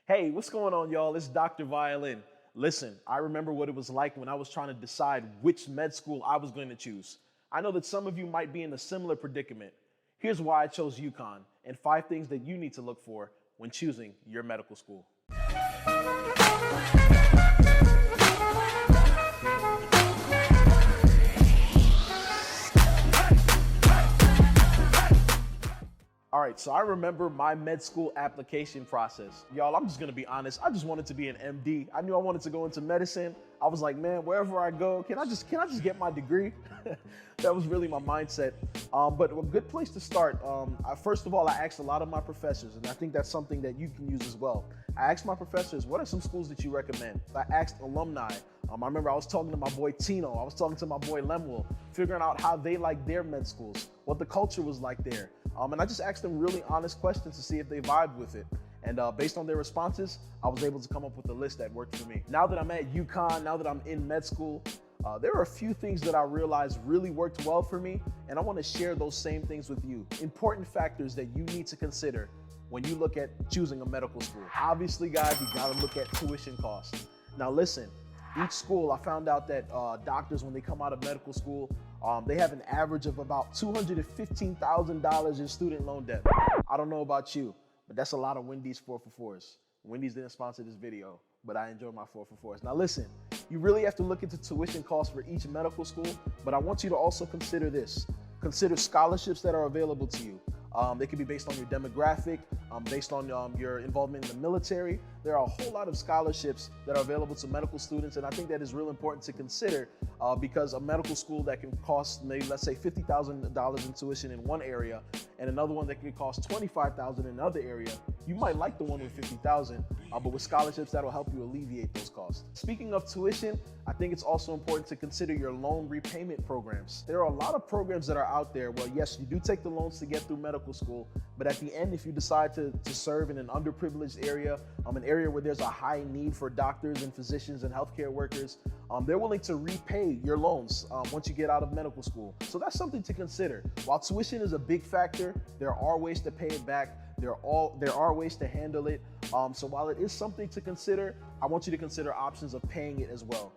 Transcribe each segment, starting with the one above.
Hey, what's going on, y'all? It's Dr. Violin. Listen, I remember what it was like when I was trying to decide which med school I was going to choose. I know that some of you might be in a similar predicament. Here's why I chose UConn and 5 things that you need to look for when choosing your medical school. All right, so I remember my med school application process. Y'all, I'm just gonna be honest. I just wanted to be an MD. I knew I wanted to go into medicine. I was like, man, wherever I go, can I just get my degree? That was really my mindset. But a good place to start. First of all, I asked a lot of my professors, and I think that's something that you can use as well. I asked my professors, what are some schools that you recommend? I asked alumni. I remember I was talking to my boy Tino. I was talking to my boy Lemuel, figuring out how they like their med schools, what the culture was like there. And I just asked them really honest questions to see if they vibed with it. And based on their responses, I was able to come up with a list that worked for me. Now that I'm at UConn, now that I'm in med school, there are a few things that I realized really worked well for me, and I want to share those same things with you. Important factors that you need to consider when you look at choosing a medical school. Obviously, guys, you got to look at tuition costs. Now listen, each school, I found out that doctors, when they come out of medical school, they have an average of about $215,000 in student loan debt. I don't know about you, but that's a lot of Wendy's 4-for-4s. Wendy's didn't sponsor this video, but I enjoy my 4-for-4s. Now listen, you really have to look into tuition costs for each medical school, but I want you to also consider this. Consider scholarships that are available to you. They can be based on your demographic, based on your involvement in the military. There are a whole lot of scholarships that are available to medical students, and I think that is real important to consider because a medical school that can cost maybe, let's say, $50,000 in tuition in one area, and another one that can cost $25,000 in another area, you might like the one with $50,000, but with scholarships, that'll help you alleviate those costs. Speaking of tuition, I think it's also important to consider your loan repayment programs. There are a lot of programs that are out there. Well, yes, you do take the loans to get through medical school, but at the end, if you decide to serve in an underprivileged area, an area where there's a high need for doctors and physicians and healthcare workers, they're willing to repay your loans once you get out of medical school. So that's something to consider. While tuition is a big factor, there are ways to pay it back. There are ways to handle it. So while it is something to consider, I want you to consider options of paying it as well.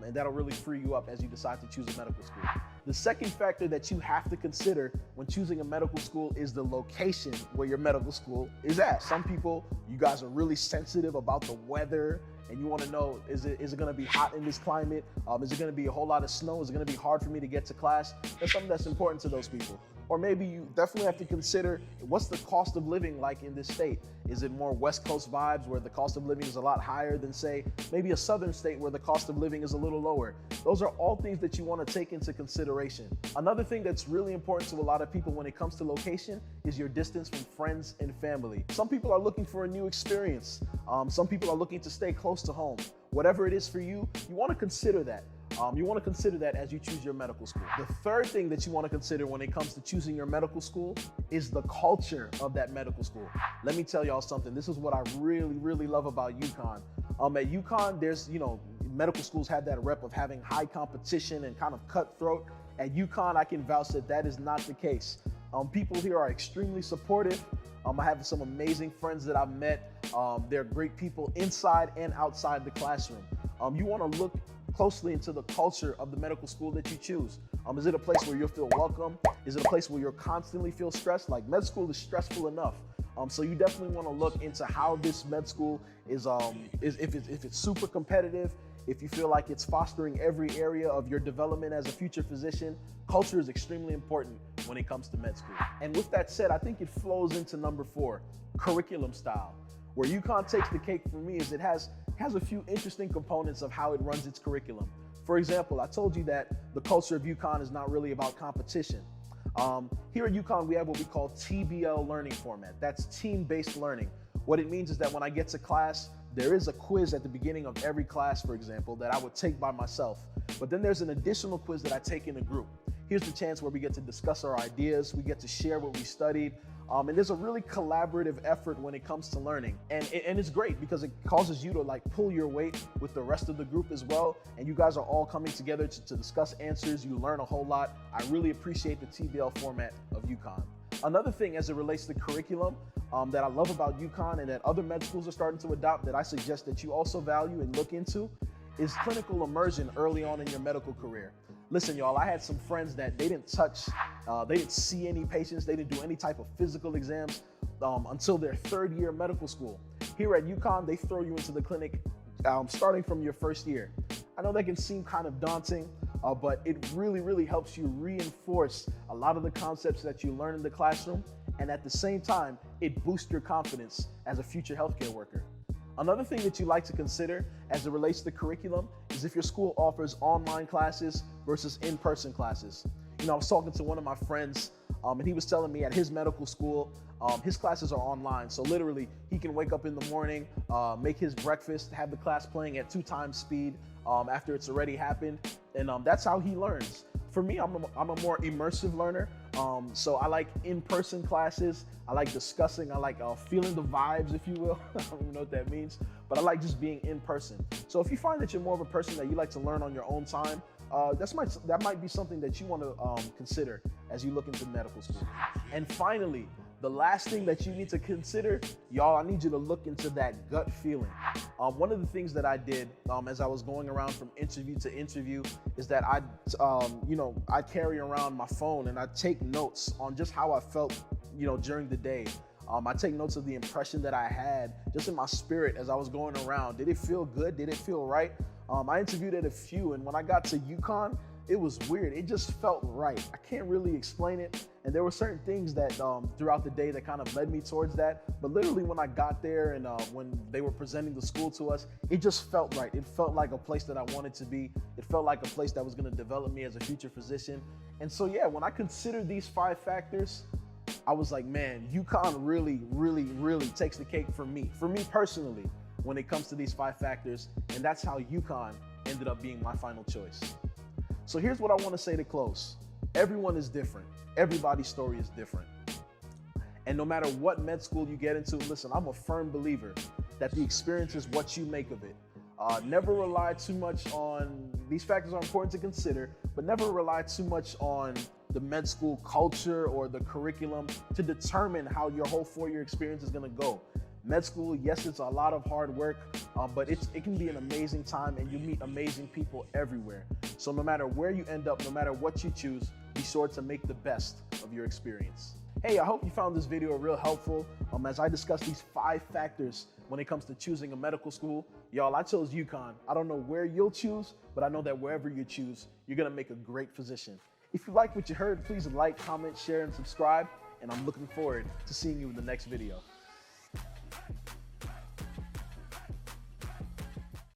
And that'll really free you up as you decide to choose a medical school. The second factor that you have to consider when choosing a medical school is the location where your medical school is at. Some people, you guys are really sensitive about the weather, and you want to know, is it going to be hot in this climate? Is it going to be a whole lot of snow? Is it going to be hard for me to get to class? That's something that's important to those people. Or maybe you definitely have to consider, what's the cost of living like in this state? Is it more West Coast vibes where the cost of living is a lot higher than, say, maybe a southern state where the cost of living is a little lower? Those are all things that you want to take into consideration. Another thing that's really important to a lot of people when it comes to location is your distance from friends and family. Some people are looking for a new experience. Some people are looking to stay close to home. Whatever it is for you, you want to consider that. You want to consider that as you choose your medical school. The third thing that you want to consider when it comes to choosing your medical school is the culture of that medical school. Let me tell y'all something. This is what I really, really love about UConn. At UConn, there's, medical schools have that rep of having high competition and kind of cutthroat. At UConn, I can vouch that that is not the case. People here are extremely supportive. I have some amazing friends that I've met. They're great people inside and outside the classroom. You want to look closely into the culture of the medical school that you choose. Is it a place where you'll feel welcome? Is it a place where you'll constantly feel stressed? Like, med school is stressful enough. So you definitely want to look into how this med school is if it's super competitive, if you feel like it's fostering every area of your development as a future physician. Culture is extremely important when it comes to med school. And with that said, I think it flows into number 4, curriculum style. Where UConn takes the cake for me is it has a few interesting components of how it runs its curriculum. For example, I told you that the culture of UConn is not really about competition. Here at UConn, we have what we call TBL learning format. That's team-based learning. What it means is that when I get to class, there is a quiz at the beginning of every class, for example, that I would take by myself. But then there's an additional quiz that I take in a group. Here's the chance where we get to discuss our ideas, we get to share what we studied, and there's a really collaborative effort when it comes to learning. And it's great because it causes you to pull your weight with the rest of the group as well, and you guys are all coming together to discuss answers. You learn a whole lot. I really appreciate the TBL format of UConn. Another thing as it relates to curriculum, that I love about UConn and that other med schools are starting to adopt that I suggest that you also value and look into is clinical immersion early on in your medical career. Listen, y'all, I had some friends that they didn't see any patients, they didn't do any type of physical exams until their third year of medical school. Here at UConn, they throw you into the clinic starting from your first year. I know that can seem kind of daunting, but it really, really helps you reinforce a lot of the concepts that you learn in the classroom, and at the same time, it boosts your confidence as a future healthcare worker. Another thing that you like to consider as it relates to curriculum is if your school offers online classes versus in-person classes. You know, I was talking to one of my friends and he was telling me at his medical school, his classes are online. So literally he can wake up in the morning, make his breakfast, have the class playing at 2 times speed after it's already happened. And that's how he learns. For me, I'm a more immersive learner. So I like in-person classes. I like discussing. I like feeling the vibes, if you will. I don't even know what that means, but I like just being in person. So if you find that you're more of a person that you like to learn on your own time, that might be something that you want to consider as you look into medical school. And finally, the last thing that you need to consider, y'all, I need you to look into that gut feeling. One of the things that I did as I was going around from interview to interview is that I carry around my phone and I take notes on just how I felt, during the day. I take notes of the impression that I had just in my spirit as I was going around. Did it feel good? Did it feel right? I interviewed at a few, and when I got to UConn, it was weird. It just felt right. I can't really explain it. And there were certain things that throughout the day that kind of led me towards that. But literally when I got there and when they were presenting the school to us, it just felt right. It felt like a place that I wanted to be. It felt like a place that was going to develop me as a future physician. And so, yeah, when I considered these 5 factors, I was like, man, UConn really, really, really takes the cake for me personally, when it comes to these 5 factors. And that's how UConn ended up being my final choice. So here's what I want to say to close. Everyone is different. Everybody's story is different. And no matter what med school you get into, listen, I'm a firm believer that the experience is what you make of it. Never rely too much on, these factors are important to consider, but never rely too much on the med school culture or the curriculum to determine how your whole 4-year experience is going to go. Med school, yes, it's a lot of hard work, but it can be an amazing time and you meet amazing people everywhere. So no matter where you end up, no matter what you choose, be sure to make the best of your experience. Hey, I hope you found this video real helpful as I discuss these 5 factors when it comes to choosing a medical school. Y'all, I chose UConn. I don't know where you'll choose, but I know that wherever you choose, you're gonna make a great physician. If you like what you heard, please like, comment, share, and subscribe. And I'm looking forward to seeing you in the next video.